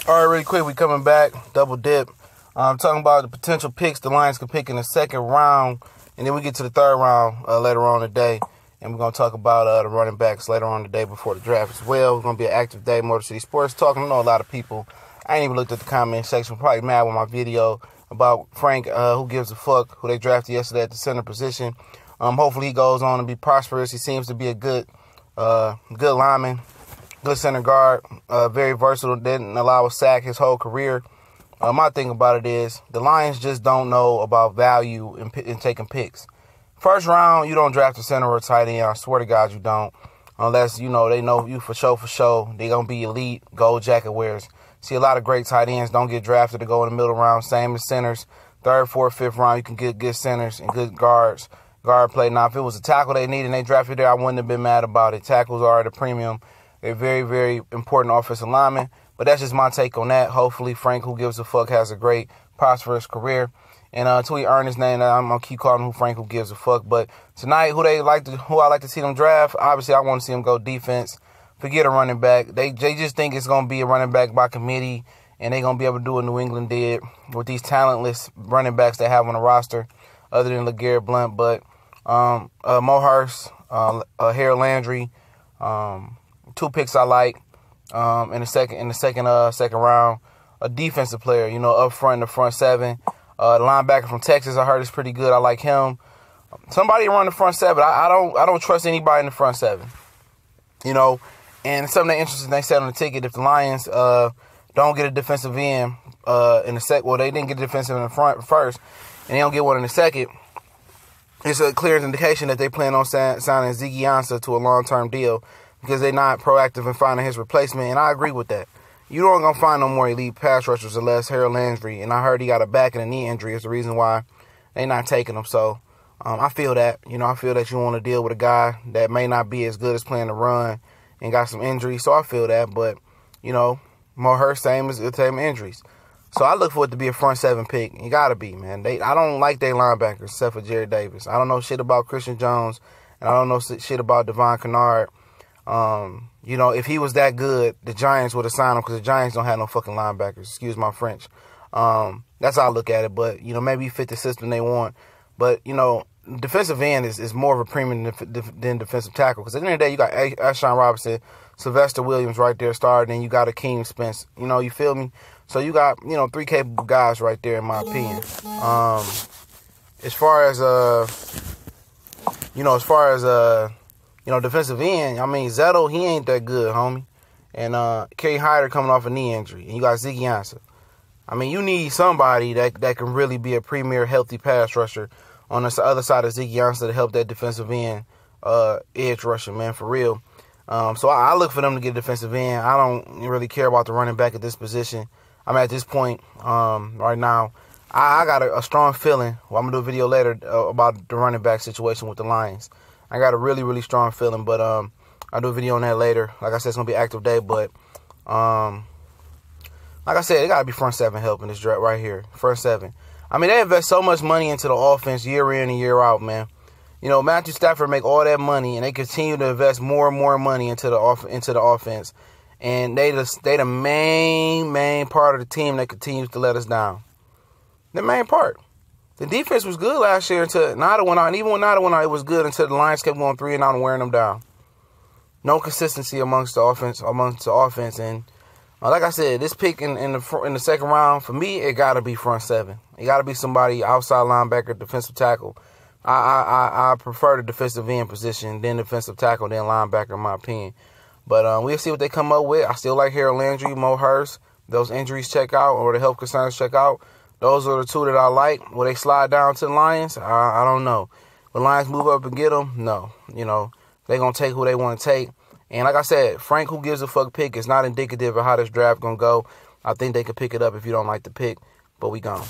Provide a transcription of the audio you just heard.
All right, really quick, we coming back, double dip. I'm talking about the potential picks the Lions could pick in the second round, and then we get to the third round later on today, and we're going to talk about the running backs later on today before the draft as well. It's going to be an active day, Motor City Sports Talk. I know a lot of people, I ain't even looked at the comment section, probably mad with my video about Frank, who gives a fuck, who they drafted yesterday at the center position. Hopefully he goes on to be prosperous. He seems to be a good lineman. Good center guard, very versatile, didn't allow a sack his whole career. My thing about it is the Lions just don't know about value in taking picks. First round, you don't draft a center or a tight end. I swear to God you don't. Unless, they know you for sure. They're going to be elite, gold jacket wearers. See, a lot of great tight ends don't get drafted to go in the middle round. Same as centers. Third, fourth, fifth round, you can get good centers and good guards. Guard play. Now, if it was a tackle they needed and they drafted there, I wouldn't have been mad about it. Tackles are at a premium. They're very, very important offensive linemen. But that's just my take on that. Hopefully, Frank, who gives a fuck, has a great, prosperous career. And until he earns his name, I'm going to keep calling him Frank, who gives a fuck. But tonight, who I like to see them draft, obviously, I want to see them go defense. Forget a running back. They just think it's going to be a running back by committee, and they're going to be able to do what New England did with these talentless running backs they have on the roster, other than LeGarrette Blount. But Mo Hurst, Harold Landry, two picks I like in the second round. A defensive player, up front in the front seven. The linebacker from Texas, I heard is pretty good. I like him. Somebody run the front seven. I don't trust anybody in the front seven. And something that interesting they said on the ticket, if the Lions don't get a defensive end in the second, well, they didn't get a defensive in the front first, and they don't get one in the second, it's a clear indication that they plan on signing Ziggy Ansah to a long-term deal, because they're not proactive in finding his replacement, and I agree with that. You don't going to find no more elite pass rushers unless Harold Landry, and I heard he got a back and a knee injury is the reason why they're not taking him. So I feel that. I feel that you want to deal with a guy that may not be as good as playing the run and got some injuries, so I feel that. But, Mo Hurst, same injuries. So I look for it to be a front seven pick. You got to be, man. I don't like their linebackers except for Jerry Davis. I don't know shit about Christian Jones, and I don't know shit about Devon Kennard. If he was that good, the Giants would have signed him, because the Giants don't have no fucking linebackers. Excuse my French. That's how I look at it. But, maybe he fit the system they want. But, defensive end is more of a premium than defensive tackle. Because at the end of the day, you got Ashawn Robinson, Sylvester Williams right there starting, and you got Akeem Spence. You feel me? So you got, 3 capable guys right there, in my opinion. As far as defensive end, Zettel, he ain't that good, homie. And Kerry Hyder coming off a knee injury. And you got Ziggy Ansah. You need somebody that can really be a premier healthy pass rusher on the other side of Ziggy Ansah to help that defensive end edge rusher, man, for real. So I look for them to get a defensive end. I don't really care about the running back at this position. At this point right now. I got a strong feeling. Well, I'm going to do a video later about the running back situation with the Lions. I got a really, really strong feeling, but I'll do a video on that later. Like I said, it's going to be an active day, but like I said, it got to be front seven help in this draft right here. Front seven. They invest so much money into the offense year in and year out, man. Matthew Stafford make all that money, and they continue to invest more and more money into the offense. And they the main part of the team that continues to let us down. The main part. The defense was good last year until Nada went out. And even when Nada went out, it was good until the Lions kept going 3-and-out and wearing them down. No consistency amongst the offense. And like I said, this pick in the second round, for me, it got to be front seven. It got to be somebody outside linebacker, defensive tackle. I prefer the defensive end position, then defensive tackle, then linebacker, in my opinion. But we'll see what they come up with. I still like Harold Landry, Mo Hurst. Those injuries check out, or the health concerns check out. Those are the two that I like. Will they slide down to the Lions? I don't know. Will the Lions move up and get them? No. They're going to take who they want to take. And like I said, Frank, who gives a fuck pick, is not indicative of how this draft going to go. I think they could pick it up if you don't like the pick, but we gone.